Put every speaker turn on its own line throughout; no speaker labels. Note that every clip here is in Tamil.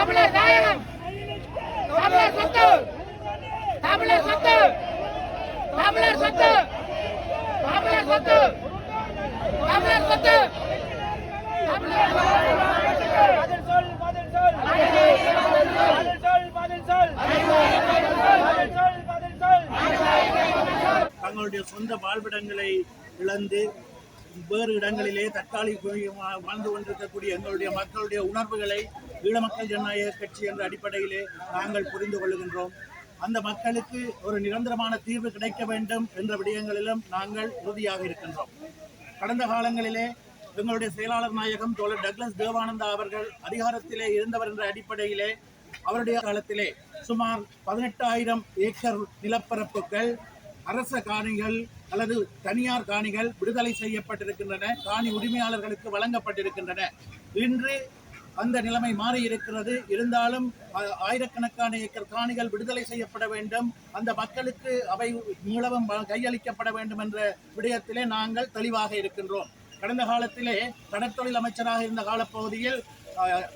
தமிழர் தாயகம், தமிழர் சொத்து, தமிழர் சொத்து, தமிழர் சொத்து, தமிழர் சொத்து, தமிழர் சொத்து,
தங்களுடைய சொந்த வாழ்விடங்களை இழந்து வேறு இடங்களிலே தற்காலிக வாழ்ந்து கொண்டிருக்கக்கூடிய எங்களுடைய மக்களுடைய உணர்வுகளை ஈழ மக்கள் ஜனநாயக கட்சி என்ற அடிப்படையிலே நாங்கள் புரிந்து கொள்ளுகின்றோம். அந்த மக்களுக்கு ஒரு நிரந்தரமான தீர்வு கிடைக்க வேண்டும் என்ற விடயங்களிலும் நாங்கள் உறுதியாக இருக்கின்றோம். கடந்த காலங்களிலே எங்களுடைய செயலாளர் நாயகம் தோழர் டக்ளஸ் தேவானந்தா அவர்கள் அதிகாரத்திலே இருந்தவர் என்ற அடிப்படையிலே அவருடைய காலத்திலே சுமார் 18,000 ஏக்கர் நிலப்பரப்புகள் அரச காணிகள் அல்லது தனியார் காணிகள் விடுதலை செய்யப்பட்டிருக்கின்றன, காணி உரிமையாளர்களுக்கு வழங்கப்பட்டிருக்கின்றன. இன்று அந்த நிலைமை மாறி இருக்கிறது. இருந்தாலும் ஆயிரக்கணக்கான ஏக்கர் காணிகள் விடுதலை செய்யப்பட வேண்டும், அந்த மக்களுக்கு அவை மீளவும் கையளிக்கப்பட வேண்டும் என்ற விடயத்திலே நாங்கள் தெளிவாக இருக்கின்றோம். கடந்த காலத்திலே கடற்தொழில் அமைச்சராக இருந்த காலப்பகுதியில்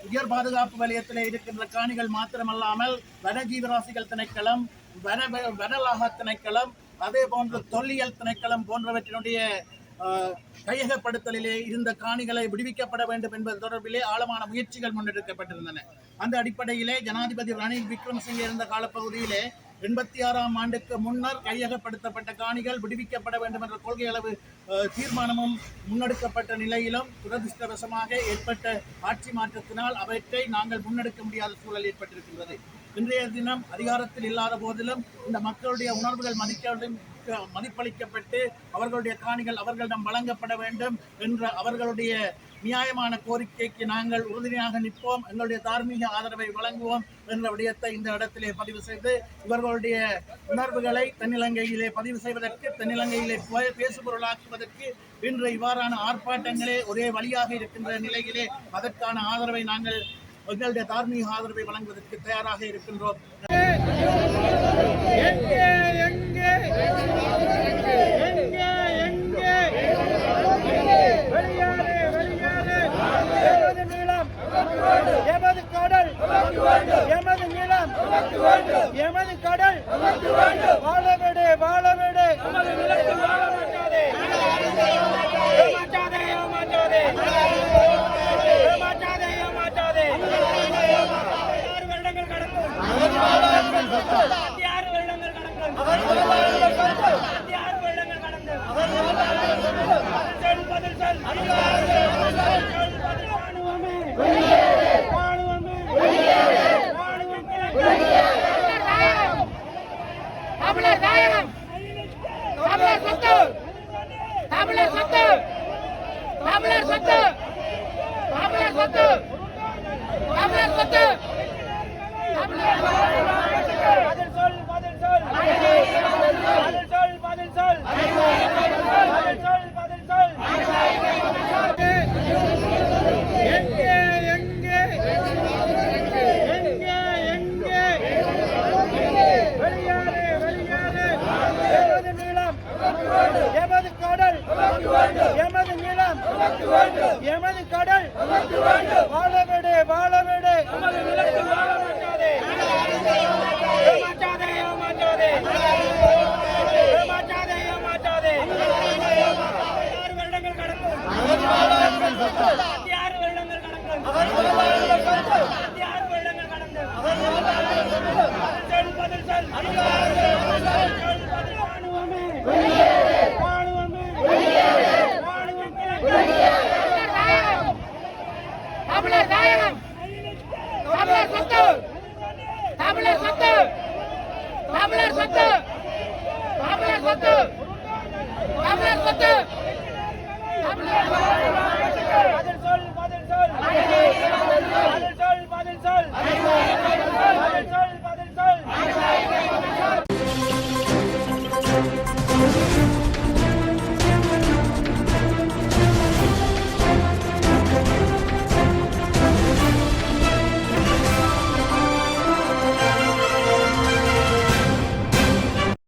உயர் பாதுகாப்பு வலயத்திலே இருக்கின்ற காணிகள் மாத்திரமல்லாமல் வனஜீவராசிகள் திணைக்களம், வனலாக திணைக்களம், அதே போன்ற தொல்லியல் திணைக்களம் போன்றவற்றினுடைய கையகப்படுத்தலிலே இருந்த காணிகளை விடுவிக்கப்பட வேண்டும் என்பது தொடர்பிலே ஆழமான முயற்சிகள் முன்னெடுக்கப்பட்டிருந்தன. அந்த அடிப்படையிலே ஜனாதிபதி ரணில் விக்ரமசிங்கே இருந்த காலப்பகுதியிலே 86ஆம் ஆண்டுக்கு முன்னர் கையகப்படுத்தப்பட்ட காணிகள் விடுவிக்கப்பட வேண்டும் என்ற கொள்கை அளவு தீர்மானமும் முன்னெடுக்கப்பட்ட நிலையிலும் துரதிருஷ்டவசமாக ஏற்பட்ட ஆட்சி மாற்றத்தினால் அவற்றை நாங்கள் முன்னெடுக்க முடியாத சூழல் ஏற்பட்டிருக்கின்றது. இன்றைய தினம் அதிகாரத்தில் இல்லாத போதிலும் இந்த மக்களுடைய உணர்வுகள் மதிப்பளிக்கப்பட்டு அவர்களுடைய காணிகள் அவர்களிடம் வழங்கப்பட வேண்டும் என்ற அவர்களுடைய நியாயமான கோரிக்கைக்கு நாங்கள் உறுதுணையாக நிற்போம், எங்களுடைய தார்மீக ஆதரவை வழங்குவோம் என்ற விடயத்தை இந்த இடத்திலே பதிவு செய்து இவர்களுடைய உணர்வுகளை தென்னிலங்கையிலே பதிவு செய்வதற்கு, தென்னிலங்கையிலே பேசுபொருளாக்குவதற்கு இன்று இவ்வாறான ஆர்ப்பாட்டங்களே ஒரே வழியாக இருக்கின்ற நிலையிலே அதற்கான ஆதரவை நாங்கள் எங்களுடைய தார்மீக ஆதரவை வழங்குவதற்கு தயாராக இருக்கின்றோம்.
எமது கடல், எமது நிலம், எமது கடல் வாழவிடு, வாழவிடு, ஏமாற்றாதே, ஏமாற்றாதே, ஏமாற்றாதே, ஏமாற்றாதே, ஏமாற்றாதே. 6 வருடங்கள் கடக்கும், 6 வருடங்கள் கடக்கும், 6 வருடங்கள் கடந்து பதில் சொல், தமிழர் தாயகம், தமிழர் சொத்து, தமிழர் சொத்து, தமிழர் சொத்து, தமிழர் சொத்து, தமிழர் சொத்து, தமிழர் பதில் சொல், பதில் சொல், பதில் சொல், பதில் சொல், பதில் சொல், பதில் சொல். எங்கே எங்கே எங்கே எங்கே வெளியாறு, வெளியாறு, எமது நிலம், எமது கடல், எமது நிலம், எமது கடல் வாழவிடு, வாழவிடு, ஏமாற்றாதே, ஏமாற்றாதே, ஏமாற்றாதே, ஏமாற்றாதே, ஏமாற்றாதே. 6 வருடங்கள் கடக்கும், 6 வருடங்கள் கடக்கும், 6 வருடங்கள் கடந்து பதில் சொல், ராணுவமே, ராணுவமே, தமிழர் தாயகம், தமிழர் சொத்து, தமிழர் சொத்து, தமிழர் சொத்து, தமிழர் சொத்து, தமிழர் சொத்து,